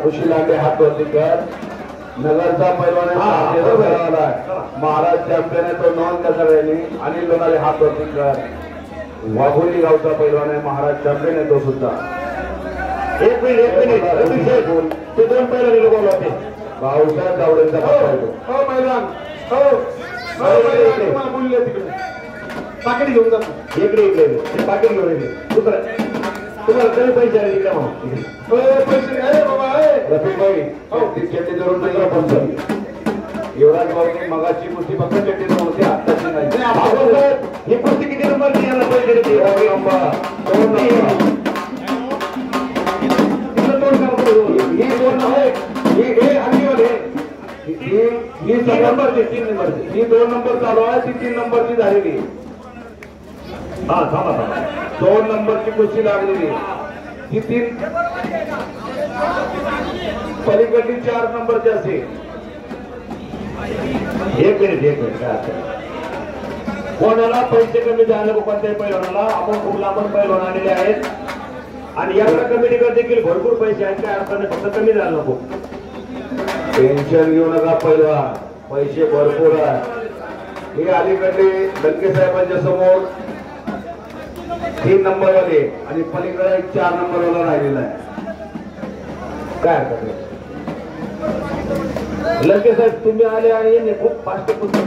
ऋषी लांडे हात वरती कर नगरचा पैलवान महाराज चॅम्पियन आहे तो नोंद कसा राहिली अनिल लोणारे हात वरती कर वाघोली गावचा पैलवान आहे महाराज चॅम्पियन आहे तो सुद्धा एक मिनिट ते दोन पैलवान बोलवले होते भाऊसाहेब गावडेंचा पक्का आहे तो पैलवान बोलले तिकडे पाकिट घेऊन जातो इकडे इकडे पाकिट घेऊन येते दुसरं तुम्हाला कमी पैसे आले इकडे पैसे अरे बाबा रफिक भाई ती चेटी धरून नाही पंच युवराज भाऊनी मगाची कुस्ती फक्त चेटी धरून होती आत्ताची नाही ही कुस्ती किती नंबर याला पैसे देते नंबर ही दोन आहे ही हल्लीवाले ही 3 नंबरची 3 नंबरची ही 2 नंबर चालू आहे ती 3 नंबरची झालेली हा थांबा थांबा 2 नंबरची कुस्ती लागलेली ही 3 पलीकडली 4 नंबरची असेल एक मिनिट कोणाला पैसे कमी झाले कोणत्याही पैलवानाला आपण खूप लांबून पैलवान आलेले आहेत आणि याकडे कमिटीकडे देखील भरपूर पैसे आहेत काय अडचण फक्त कमी झालं नको टेन्शन घेऊ नका पैलवान पैसे भरपूर आहे हे अलीकडे लंके साहेबांच्या समोर 3 नंबर वाले आणि पलीकडे 4 नंबर वाला राहिलेला आहे काय हरकत नाही लंके साहेब तुम्ही आले आणि खूप फास्ट पुस्तक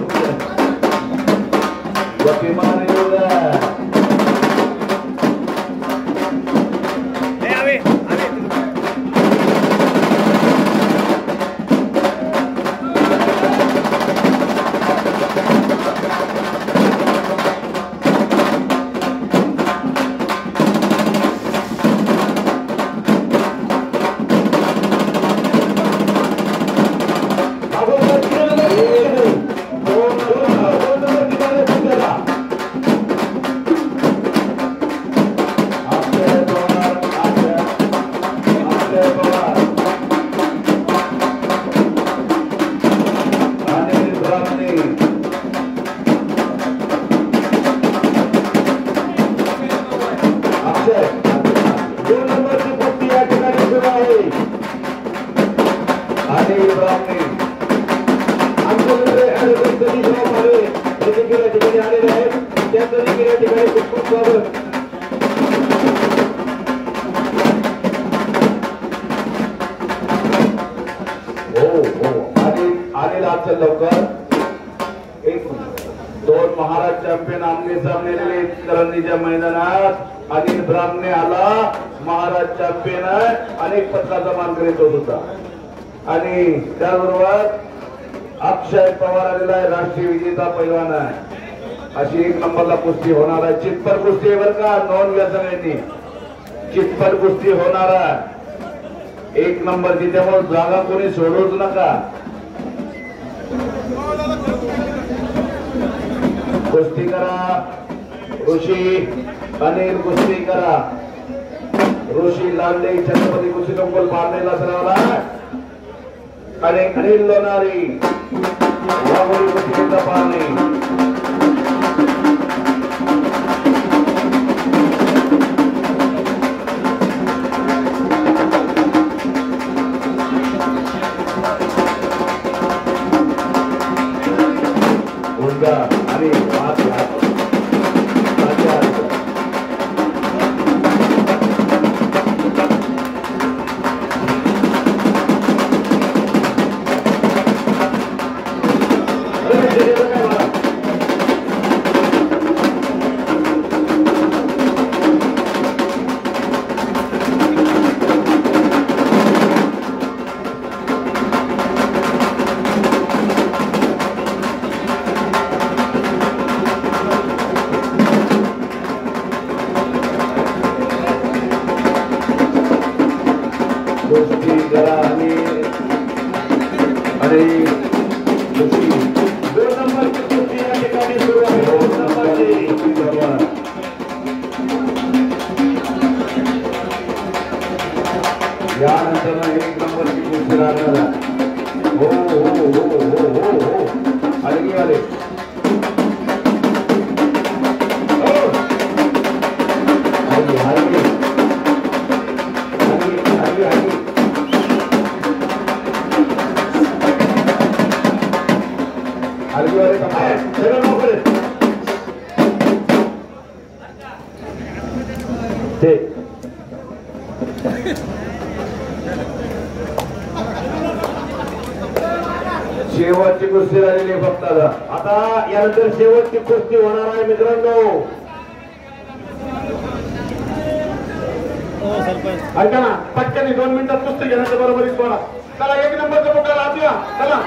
महाराज चॅम्पियन आमने सामने करंदीच्या मैदानात अनिल ब्राह्मणे आला महाराज चॅम्पियन आहे अनेक पदकाचा मानकरी तो होता आणि त्याबरोबर अक्षय पवार आलेला आहे राष्ट्रीय विजेता पैलवान आहे अशी 1 नंबरला कुस्ती होणार आहे चितपट कुस्ती बर का नोंद घ्या सगळ्यांनी चितपट कुस्ती होणार आहे 1 नंबरची त्यामुळे जागा कोणी सोडूच नका कुस्ती करा ऋषी अनिल कुस्ती करा ऋषी लांडे छत्रपती कुस्ती कंपल पारनेला सरावला आणि अनिल लोणारी वाघोली कुस्तीचा पारणे आणि कुस्ती करा आणि हलगी वाले शेवटची कुस्ती झालेली आहे फक्त आता यानंतर शेवटची कुस्ती होणार आहे मित्रांनो. ऐका ना पटकन 2 मिनिटात कुस्ती घेण्याच्या बरोबरीत बोला. चला 1 नंबरचा मुकाला हात द्या. चला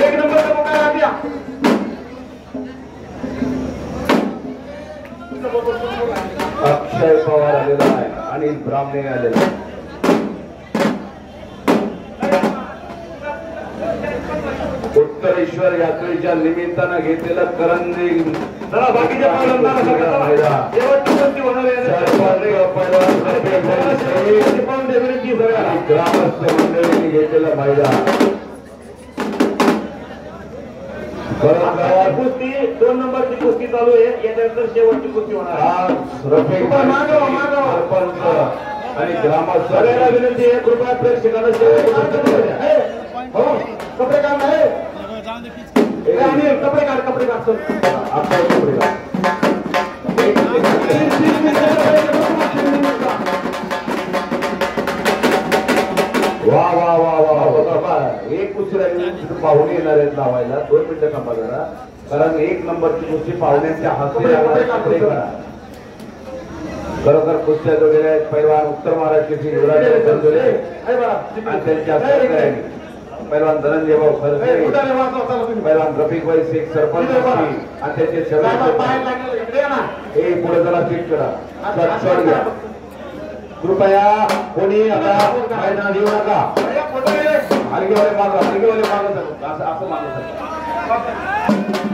1 नंबरचा मुकाला हात द्या. अक्षय पवार आलेला आहे आणि ब्राह्मणे आलेला आहे. उत्तरेश्वर यात्रेच्या निमित्तानं घेतलेला करंजी बाकीच्या ग्रामस्थ मंडळींनी घेतलेला मैदान कुस्ती 2 नंबरची कुस्ती चालू आहे. याच्यानंतर शेवटची कुस्ती होणार सरपंच आणि ग्रामस्थ सगळ्यांना विनंती आहे कृपया प्रेक्षकांना कपडे काढ नाही कपडे काढ कपडे काढ आपल्या कपडे काढ. वा वा वा वा बाबा एक कुस्ती पाहुणे येणार आहेत लावायला 2 मिनिटं थांबा जरा कारण 1 नंबरची कुस्ती पाहुण्यांच्या हस्ते खरोखर कुस्त्या जोडलेल्या आहेत. पैलवान उत्तर महाराष्ट्राची युवराज त्यांच्या पैलवान धनंजय भाऊ खरसे पैलवान रफिकभाई शेख सरपंच आणि त्याचे सगळे पुढे जरा सीट करा कृपया. कोणी आता मैदानात येऊ नका. हलगीवाले मागं असं मागू शकतो.